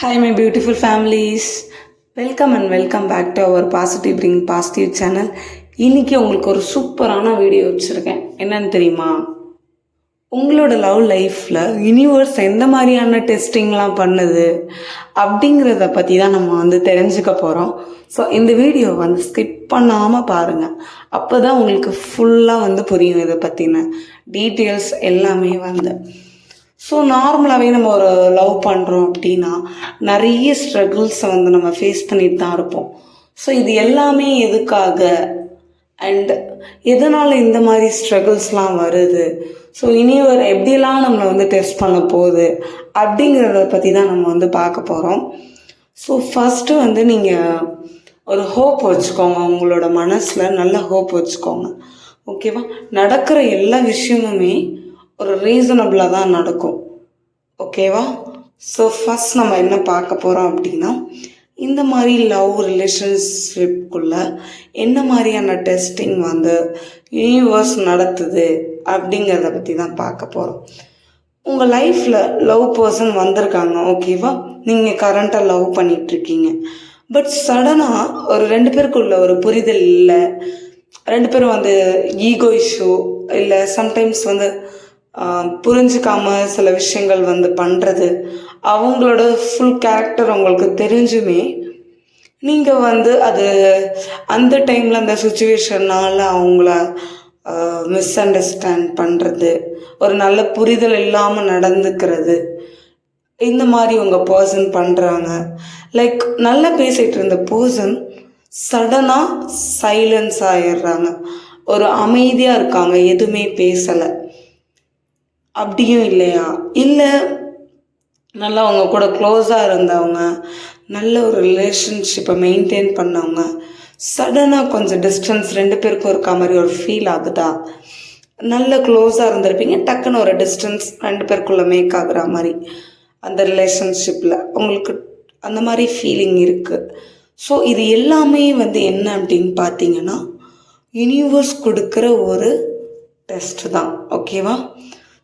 Hi, my beautiful families. Welcome and welcome back to our Positive Bring Positive channel. இன்னைக்கு உங்களுக்கு ஒரு சூப்பரான video வச்சுருக்கேன். என்னன்னு தெரியுமா? உங்களோட லவ் லைஃப்பில் யூனிவர்ஸ் எந்த மாதிரியான டெஸ்டிங்லாம் பண்ணுது அப்படிங்கிறத பற்றி தான் நம்ம தெரிஞ்சுக்க போகிறோம். ஸோ இந்த வீடியோ ஸ்கிப் பண்ணாமல் பாருங்கள். அப்போ தான் உங்களுக்கு ஃபுல்லாக புரியும் இதை பற்றின டீட்டெயில்ஸ் எல்லாமே ஸோ நார்மலாகவே நம்ம ஒரு லவ் பண்ணுறோம் அப்படின்னா நிறைய ஸ்ட்ரகிள்ஸை நம்ம ஃபேஸ் பண்ணிட்டு தான் இருப்போம். ஸோ இது எல்லாமே எதுக்காக அண்ட் எதனால் இந்த மாதிரி ஸ்ட்ரகிள்ஸ்லாம் வருது, ஸோ இனி எப்படிலாம் நம்மளை டெஸ்ட் பண்ண போகுது அப்படிங்கிறத பற்றி தான் நம்ம பார்க்க போகிறோம். ஸோ ஃபஸ்ட்டு நீங்கள் ஒரு ஹோப் வச்சுக்கோங்க. உங்களோட மனசில் நல்ல ஹோப் வச்சுக்கோங்க. ஓகேவா? நடக்கிற எல்லா விஷயமுமே ஒரு ரீசனபிளாக தான் நடக்கும். ஓகேவா? ஸோ ஃபஸ்ட் நம்ம என்ன பார்க்க போகிறோம் அப்படின்னா, இந்த மாதிரி லவ் ரிலேஷன்ஷிப்குள்ளே என்ன மாதிரியான டெஸ்டிங் யூனிவர்ஸ் நடத்துது அப்படிங்கிறத பற்றி தான் பார்க்க போகிறோம். உங்கள் லைஃப்பில் லவ் பர்சன் வந்திருக்காங்க. ஓகேவா? நீங்கள் கரண்ட்டாக லவ் பண்ணிகிட்ருக்கீங்க. பட் சடனாக ஒரு ரெண்டு பேருக்குள்ள ஒரு புரிதல் இல்லை. ரெண்டு பேரும் ஈகோ இஷ்யூ இல்லை, சம்டைம்ஸ் புரிஞ்சுக்காம சில விஷயங்கள் பண்ணுறது, அவங்களோட ஃபுல் கேரக்டர் உங்களுக்கு தெரிஞ்சுமே நீங்கள் அது அந்த டைமில் அந்த சுச்சுவேஷனால் அவங்கள மிஸ் அண்டர்ஸ்டாண்ட் பண்ணுறது, ஒரு நல்ல புரிதல் இல்லாமல் நடந்துக்கிறது, இந்த மாதிரி உங்கள் பர்சன் பண்ணுறாங்க. லைக் நல்லா பேசிகிட்டு இருந்த பர்சன் சடனாக சைலன்ஸ் ஆகிடுறாங்க. ஒரு அமைதியாக இருக்காங்க, எதுவுமே பேசலை. அப்படியும் இல்லையா? இல்லை நல்லா அவங்க கூட க்ளோஸாக இருந்தவங்க, நல்ல ஒரு ரிலேஷன்ஷிப்பை மெயின்டைன் பண்ணவங்க, சடனாக கொஞ்சம் டிஸ்டன்ஸ் ரெண்டு பேருக்கும் இருக்க மாதிரி ஒரு ஃபீல் ஆகுதா? நல்ல க்ளோஸாக இருந்திருப்பீங்க, டக்குன்னு ஒரு டிஸ்டன்ஸ் ரெண்டு பேருக்குள்ளே மேக் ஆகுற மாதிரி அந்த ரிலேஷன்ஷிப்பில் உங்களுக்கு அந்த மாதிரி ஃபீலிங் இருக்குது. ஸோ இது எல்லாமே என்ன அப்படின்னு பார்த்தீங்கன்னா, யூனிவர்ஸ் கொடுக்குற ஒரு டெஸ்ட்டு தான். ஓகேவா?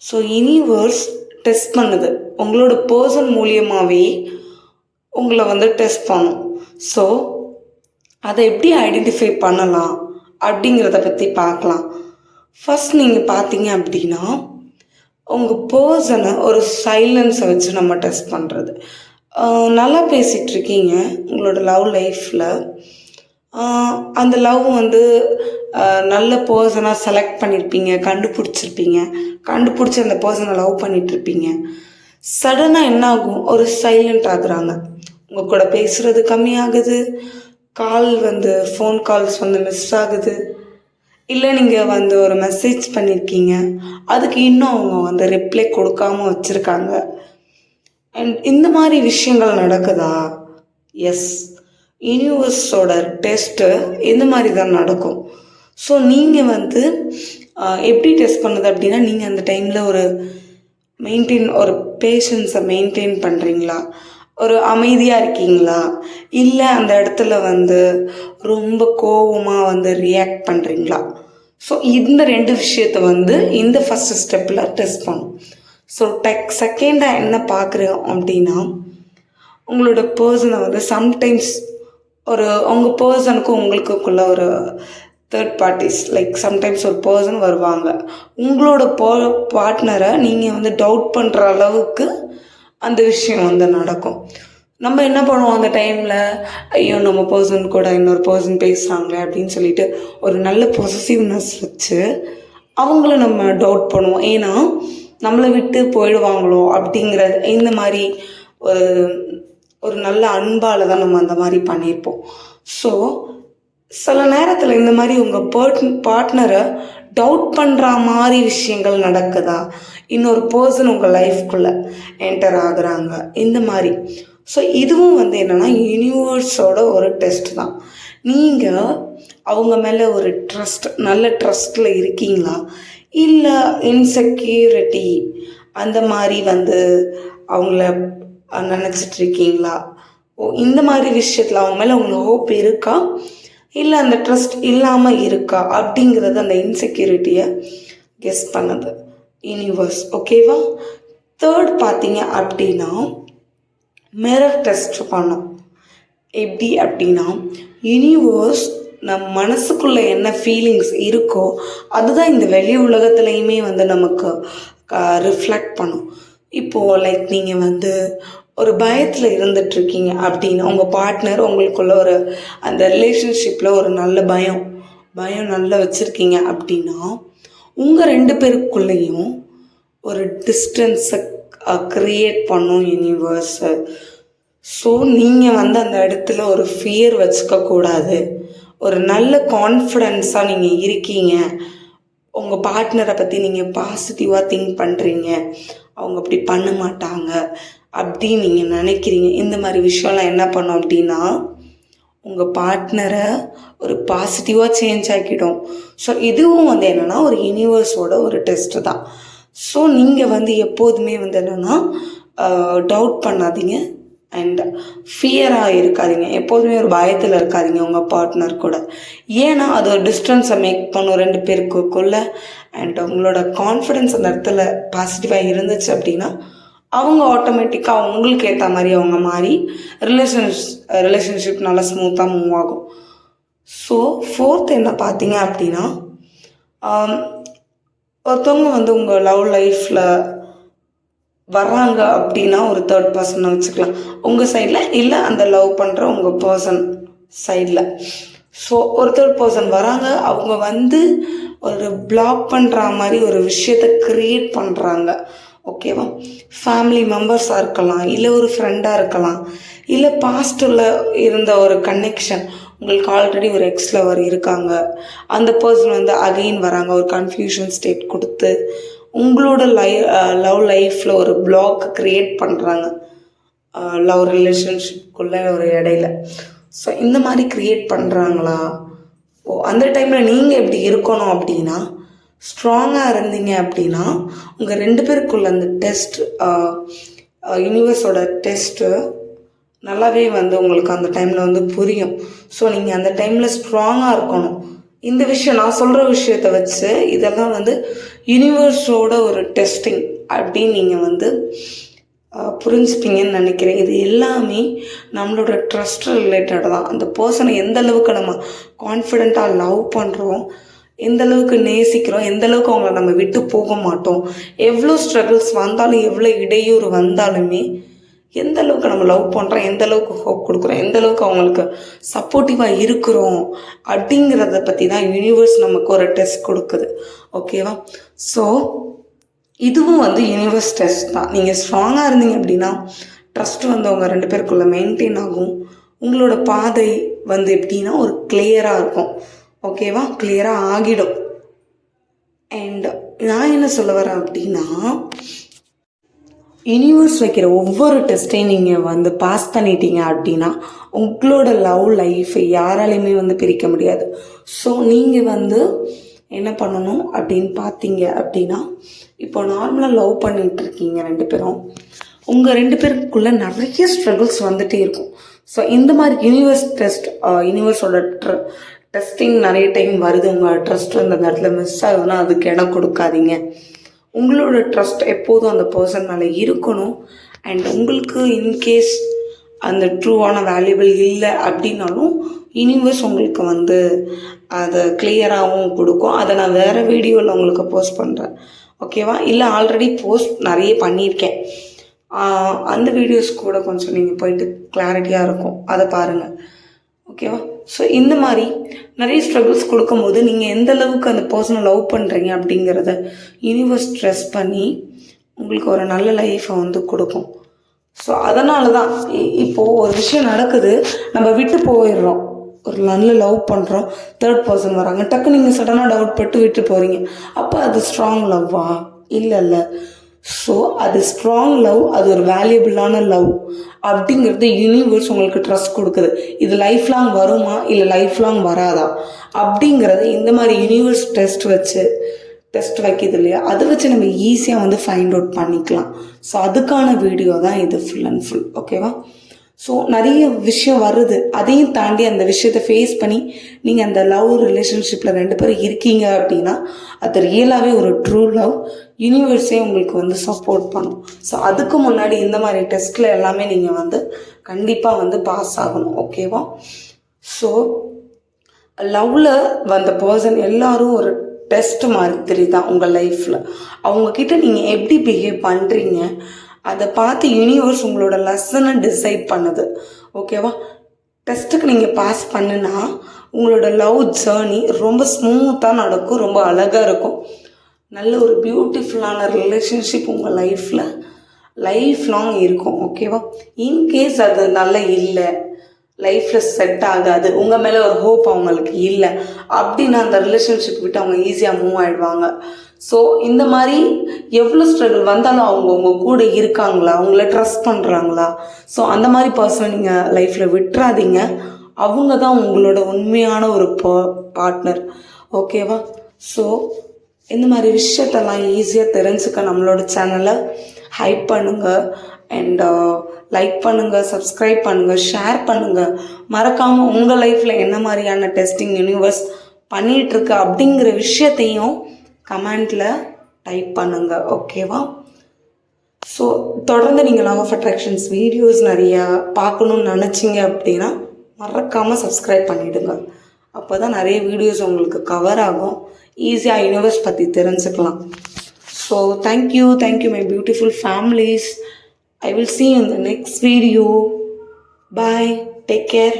ஸோ யூனிவர்ஸ் டெஸ்ட் பண்ணுது, உங்களோட பர்சன் மூலியமாகவே உங்களை டெஸ்ட் பண்ணும். ஸோ அதை எப்படி ஐடென்டிஃபை பண்ணலாம் அப்படிங்கிறத பற்றி பார்க்கலாம். ஃபஸ்ட் நீங்கள் பார்த்தீங்க அப்படின்னா, உங்கள் பர்சனை ஒரு சைலன்ஸை வச்சு நம்ம டெஸ்ட் பண்ணுறது. நல்லா பேசிகிட்ருக்கீங்க உங்களோட லவ் லைஃப்பில். அந்த லவ் நல்ல பர்சனாக செலக்ட் பண்ணியிருப்பீங்க, கண்டுபிடிச்சி அந்த பர்சனை லவ் பண்ணிகிட்ருப்பீங்க. சடனாக என்ன ஆகும்? ஒரு சைலண்ட் ஆகுறாங்க. உங்கள் கூட பேசுகிறது கம்மியாகுது, கால் ஃபோன் கால்ஸ் மிஸ் ஆகுது, இல்லை நீங்கள் ஒரு மெசேஜ் பண்ணியிருக்கீங்க, அதுக்கு இன்னும் அவங்க ரிப்ளை கொடுக்காம வச்சுருக்காங்க. அண்ட் இந்த மாதிரி விஷயங்கள் நடக்குதா? எஸ், யூனிவர்ஸோட டெஸ்ட்டு இந்த மாதிரி தான் நடக்கும். ஸோ நீங்கள் எப்படி டெஸ்ட் பண்ணுது அப்படின்னா, நீங்கள் அந்த டைமில் ஒரு பேஷன்ஸை மெயின்டைன் பண்ணுறீங்களா, ஒரு அமைதியாக இருக்கீங்களா, இல்லை அந்த இடத்துல ரொம்ப கோபமாக ரியாக்ட் பண்ணுறீங்களா? ஸோ இந்த ரெண்டு விஷயத்தை இந்த ஃபஸ்ட்டு ஸ்டெப்பில் டெஸ்ட் பண்ணும். ஸோ செகண்டாக என்ன பார்க்குறோம் அப்படின்னா, உங்களோட பர்சனை சம்டைம்ஸ் உங்கள் பர்சனுக்கும் உங்களுக்குள்ள ஒரு தேர்ட் பார்ட்டிஸ், லைக் சம்டைம்ஸ் ஒரு பர்சன் வருவாங்க. உங்களோட பார்ட்னரை நீங்கள் டவுட் பண்ணுற அளவுக்கு அந்த விஷயம் நடக்கும். நம்ம என்ன பண்ணுவோம் அந்த டைமில்? ஐயோ, நம்ம பர்சன் கூட இன்னொரு பர்சன் பேசுகிறாங்களே அப்படின்னு சொல்லிட்டு ஒரு நல்ல பொசசிவ்னஸ் வச்சு அவங்கள நம்ம டவுட் பண்ணுவோம். ஏன்னா நம்மளை விட்டு போயிடுவாங்களோ அப்படிங்கிற இந்த மாதிரி ஒரு நல்ல அன்பால் தான் நம்ம அந்த மாதிரி பண்ணியிருப்போம். ஸோ சில நேரத்தில் இந்த மாதிரி உங்கள் பார்ட்னரை டவுட் பண்ணுற மாதிரி விஷயங்கள் நடக்குதா? இன்னொரு பர்சன் உங்கள் லைஃப்குள்ளே என்டர் ஆகுறாங்க, இந்த மாதிரி. ஸோ இதுவும் என்னென்னா யூனிவர்ஸோட ஒரு டெஸ்ட் தான். நீங்கள் அவங்க மேலே ஒரு நல்ல ட்ரஸ்ட்டில் இருக்கீங்களா, இல்லை இன்செக்யூரிட்டி அந்த மாதிரி அவங்கள நினச்சிட்ருக்கீங்களா? இந்த மாதிரி விஷயத்தில் அவங்க மேலே உங்களுக்கு ஹோப் இருக்கா, இல்லை அந்த ட்ரஸ்ட் இல்லாமல் இருக்கா அப்படிங்கிறது அந்த இன்செக்யூரிட்டியை கெஸ் பண்ணுது யூனிவர்ஸ். ஓகேவா? தேர்ட் பார்த்தீங்க அப்படின்னா, மிரர் டெஸ்ட் பண்ணோம். எப்படி அப்படின்னா, யூனிவர்ஸ் நம் மனசுக்குள்ளே என்ன ஃபீலிங்ஸ் இருக்கோ அதுதான் இந்த வெளி உலகத்துலேயுமே வந்து நமக்கு ரிஃப்ளெக்ட் பண்ணும். இப்போது லைக் நீங்கள் வந்து ஒரு பயத்தில் இருந்துகிட்ருக்கீங்க அப்படின்னா, உங்கள் பார்ட்னர் உங்களுக்குள்ள ஒரு அந்த ரிலேஷன்ஷிப்பில் ஒரு நல்ல பயம் நல்லா வச்சுருக்கீங்க அப்படின்னா, உங்கள் 2 பேருக்குள்ளேயும் ஒரு டிஸ்டன்ஸை க்ரியேட் பண்ணும் யூனிவர்ஸு. ஸோ நீங்கள் வந்து அந்த இடத்துல ஒரு ஃபியர் வச்சுக்கக்கூடாது. ஒரு நல்ல கான்ஃபிடென்ஸாக நீங்கள் இருக்கீங்க, உங்கள் பார்ட்னரை பற்றி நீங்கள் பாசிட்டிவாக திங்க் பண்ணுறீங்க, அவங்க அப்படி பண்ண மாட்டாங்க அப்படின்னு நீங்கள் நினைக்கிறீங்க. இந்த மாதிரி விஷயம்லாம் என்ன பண்ணோம் அப்படின்னா, உங்கள் பார்ட்னரை ஒரு பாசிட்டிவாக சேஞ்ச் ஆக்கிடும். ஸோ இதுவும் வந்து என்னென்னா ஒரு யூனிவர்ஸோட ஒரு டெஸ்ட்டு தான். ஸோ நீங்கள் வந்து எப்போதுமே வந்து என்னென்னா டவுட் பண்ணாதீங்க அண்ட் ஃபியராக இருக்காதீங்க. எப்போதுமே ஒரு பயத்தில் இருக்காதீங்க உங்கள் பார்ட்னர் கூட. ஏன்னா அது ஒரு டிஸ்டன்ஸை மேக் பண்ணும் 2 பேருக்குள்ள. அண்ட் உங்களோட கான்ஃபிடென்ஸ் அந்த இடத்துல பாசிட்டிவாக இருந்துச்சு அப்படின்னா அவங்க ஆட்டோமேட்டிக்காக உங்களுக்கு ஏற்ற மாதிரி அவங்க மாறி ரிலேஷன்ஷிப் நல்லா ஸ்மூத்தாக மூவ் ஆகும். ஸோ 4th என்ன பார்த்தீங்க அப்படின்னா, ஒருத்தவங்க வந்து உங்கள் லவ் லைஃப்பில் வர்றாங்க அப்படின்னா ஒரு 3rd பர்சனை வச்சுக்கலாம் உங்கள் சைடில், இல்லை அந்த லவ் பண்ணுற உங்கள் பர்சன் சைடில். ஸோ ஒரு 3rd பர்சன் வராங்க, அவங்க வந்து ஒரு பிளாக் பண்ணுற மாதிரி ஒரு விஷயத்தை க்ரியேட் பண்ணுறாங்க. ஓகேவா? ஃபேமிலி மெம்பர்ஸாக இருக்கலாம், இல்லை ஒரு ஃப்ரெண்டாக இருக்கலாம், இல்லை பாஸ்ட்டில் இருந்த ஒரு கனெக்ஷன். உங்களுக்கு ஆல்ரெடி ஒரு எக்ஸ் லவர் இருக்காங்க, அந்த பர்சன் வந்து அகெயின் வராங்க, ஒரு கன்ஃபியூஷன் ஸ்டேட் கொடுத்து உங்களோட லவ் லைஃப்பில் ஒரு பிளாக் க்ரியேட் பண்ணுறாங்க லவ் ரிலேஷன்ஷிப்குள்ளே ஒரு இடையில. ஸோ இந்த மாதிரி க்ரியேட் பண்ணுறாங்களா? அந்த டைமில் நீங்கள் எப்படி இருக்கணும் அப்படின்னா, ஸ்ட்ராங்காக இருந்தீங்க அப்படின்னா உங்கள் 2 பேருக்குள்ள அந்த டெஸ்ட் யூனிவர்ஸோட டெஸ்ட்டு நல்லாவே வந்து உங்களுக்கு அந்த டைமில் வந்து புரியும். ஸோ நீங்கள் அந்த டைமில் ஸ்ட்ராங்காக இருக்கணும். இந்த விஷயம் நான் சொல்கிற விஷயத்தை வச்சு இதெல்லாம் வந்து யூனிவர்ஸோட ஒரு டெஸ்டிங் அப்படின்னு நீங்கள் வந்து புரிஞ்சுப்பீங்கன்னு நினைக்கிறேன். இது எல்லாமே நம்மளோட ட்ரஸ்ட் ரிலேட்டட் தான். அந்த பர்சனை எந்த அளவுக்கு நம்ம கான்ஃபிடெண்ட்டாக லவ் பண்ணுறோம், எந்த அளவுக்கு நேசிக்கிறோம், எந்த அளவுக்கு அவங்கள நம்ம விட்டு போக மாட்டோம், எவ்வளோ ஸ்ட்ரகிள்ஸ் வந்தாலும் எவ்வளோ இடையூறு வந்தாலுமே எந்த அளவுக்கு நம்ம லவ் பண்ணுறோம், எந்த அளவுக்கு ஹோப் கொடுக்குறோம், எந்த அளவுக்கு அவங்களுக்கு சப்போர்ட்டிவாக இருக்கிறோம் அப்படிங்கிறத பற்றி தான் யூனிவர்ஸ் நமக்கு ஒரு டெஸ்ட் கொடுக்குது. ஓகேவா? ஸோ இதுவும் வந்து யூனிவர்ஸ் டெஸ்ட் தான். நீங்கள் ஸ்ட்ராங்காக இருந்தீங்க அப்படின்னா ட்ரஸ்ட் வந்து அவங்க 2 பேருக்குள்ளே மெயின்டைன் ஆகும். உங்களோட பாதை வந்து எப்படின்னா ஒரு கிளியராக இருக்கும். ஓகேவா? கிளியராக ஆகிடும். அண்ட் நான் என்ன சொல்ல வரேன் அப்படின்னா, யூனிவர்ஸ் வைக்கிற ஒவ்வொரு டெஸ்ட்டையும் நீங்கள் வந்து பாஸ் பண்ணிட்டீங்க அப்படின்னா உங்களோட லவ் லைஃப்பை யாராலையுமே வந்து பிரிக்க முடியாது. ஸோ நீங்கள் வந்து என்ன பண்ணணும் அப்படின்னு பார்த்தீங்க அப்படின்னா, இப்போ நார்மலாக லவ் பண்ணிகிட்ருக்கீங்க 2 பேரும், உங்கள் 2 பேருக்குள்ளே நிறைய ஸ்ட்ரகிள்ஸ் வந்துகிட்டே இருக்கும். ஸோ இந்த மாதிரி யூனிவர்ஸோட டெஸ்டிங் நிறைய டைம் வருது. உங்கள் ட்ரஸ்ட் அந்த இடத்துல மிஸ் ஆகுதுன்னா அதுக்கு இடம் கொடுக்காதீங்க. உங்களோட ட்ரஸ்ட் எப்போதும் அந்த பர்சன் மேலே இருக்கணும். அண்ட் உங்களுக்கு இன்கேஸ் அந்த ட்ரூவான வேல்யூபிள் இல்லை அப்படின்னாலும் யூனிவர்ஸ் உங்களுக்கு வந்து அதை கிளியராகவும் கொடுக்கும். அதை நான் வேறு வீடியோவில் உங்களுக்கு போஸ்ட் பண்ணுறேன். ஓகேவா? இல்லை ஆல்ரெடி போஸ்ட் நிறைய பண்ணியிருக்கேன். அந்த வீடியோஸ் கூட கொஞ்சம் நீங்கள் போயிட்டு கிளாரிட்டியாக இருக்கும், அதை பாருங்கள். ஓகேவா? ஸோ இந்த மாதிரி நிறைய ஸ்ட்ரகிள்ஸ் கொடுக்கும்போது நீங்கள் எந்த அளவுக்கு அந்த பர்சனை லவ் பண்ணுறீங்க அப்படிங்கிறத யூனிவர்ஸ் ஸ்ட்ரெஸ் பண்ணி உங்களுக்கு ஒரு நல்ல லைஃப்பை வந்து கொடுக்கும். ஸோ அதனால தான் இப்போது ஒரு விஷயம் நடக்குது, நம்ம விட்டு போயிடுறோம். ஒரு நல்ல லவ் பண்ணுறோம், 3rd பர்சன் வராங்க, டக்கு நீங்கள் சடனாக டவுட் பட்டு விட்டு போகிறீங்க. அப்போ அது ஸ்ட்ராங் லவ்வா? இல்லை. ஸோ அது ஸ்ட்ராங் லவ், அது ஒரு வேல்யூபிளான லவ் அப்படிங்கிறது யூனிவர்ஸ் உங்களுக்கு ட்ரஸ்ட் கொடுக்குது. இது லைஃப் லாங் வருமா இல்லை லைஃப் லாங் வராதா அப்படிங்கிறது இந்த மாதிரி யூனிவர்ஸ் டெஸ்ட் வைக்கிது இல்லையா, அதை வச்சு நம்ம ஈஸியாக வந்து ஃபைண்ட் அவுட் பண்ணிக்கலாம். ஸோ அதுக்கான வீடியோ தான் இது ஃபுல் அண்ட் ஃபுல். ஓகேவா? ஸோ நிறைய விஷயம் வருது, அதையும் தாண்டி அந்த விஷயத்தை ஃபேஸ் பண்ணி நீங்கள் அந்த லவ் ரிலேஷன்ஷிப்பில் 2 பேரும் இருக்கீங்க அப்படின்னா அது ரியலாகவே ஒரு ட்ரூ லவ். யூனிவர்ஸே உங்களுக்கு வந்து சப்போர்ட் பண்ணும். ஸோ அதுக்கு முன்னாடி இந்த மாதிரி டெஸ்ட்டில் எல்லாமே நீங்கள் வந்து கண்டிப்பாக வந்து பாஸ் ஆகணும். ஓகேவா? ஸோ லவ்வில் வந்த பர்சன் எல்லாரும் ஒரு டெஸ்ட் மாதிரி தான் உங்கள் லைஃப்பில். அவங்கக்கிட்ட நீங்கள் எப்படி பிஹேவ் பண்ணுறீங்க அதை பார்த்து யூனிவர்ஸ் உங்களோட லெசனை டிசைட் பண்ணுது. ஓகேவா? டெஸ்ட்டுக்கு நீங்கள் பாஸ் பண்ணுனா உங்களோட லவ் ஜேர்னி ரொம்ப ஸ்மூத்தாக நடக்கும், ரொம்ப அழகாக இருக்கும். நல்ல ஒரு பியூட்டிஃபுல்லான ரிலேஷன்ஷிப் உங்கள் லைஃப்பில் லைஃப் லாங் இருக்கும். ஓகேவா? இன்கேஸ் அது நல்லா இல்லை, லைஃப்பில் செட் ஆகாது, உங்கள் மேலே ஒரு ஹோப் அவங்களுக்கு இல்லை அப்படின்னா அந்த ரிலேஷன்ஷிப் விட்டு அவங்க ஈஸியாக மூவ் ஆகிடுவாங்க. ஸோ இந்த மாதிரி எவ்வளோ ஸ்ட்ரகிள் வந்தாலும் அவங்க உங்கள் கூட இருக்காங்களா, அவங்கள ட்ரஸ்ட் பண்ணுறாங்களா? ஸோ அந்த மாதிரி பர்சனை நீங்கள் லைஃப்பில் விட்டுறாதீங்க. அவங்க தான் உங்களோட உண்மையான ஒரு பார்ட்னர். ஓகேவா? ஸோ இந்த மாதிரி விஷயத்தெல்லாம் ஈஸியாக தெரிஞ்சுக்க நம்மளோட சேனலை ஹைப் பண்ணுங்கள் அண்ட் லைக் பண்ணுங்கள், சப்ஸ்கிரைப் பண்ணுங்கள், ஷேர் பண்ணுங்கள். மறக்காமல் உங்கள் லைஃப்பில் என்ன மாதிரியான டெஸ்டிங் யூனிவர்ஸ் பண்ணிகிட்ருக்கு அப்படிங்கிற விஷயத்தையும் கமெண்டில் டைப் பண்ணுங்கள். ஓகேவா? ஸோ தொடர்ந்து நீங்கள் லா ஆஃப் அட்ராக்ஷன்ஸ் வீடியோஸ் நிறையா பார்க்கணுன்னு நினச்சிங்க அப்படின்னா மறக்காமல் சப்ஸ்கிரைப் பண்ணிவிடுங்க. அப்போ தான் நிறைய வீடியோஸ் உங்களுக்கு கவர் ஆகும், ஈஸியாக யூனிவர்ஸ் பற்றி தெரிஞ்சுக்கலாம். So thank you my beautiful families. I will see you in the next video. Bye. Take care.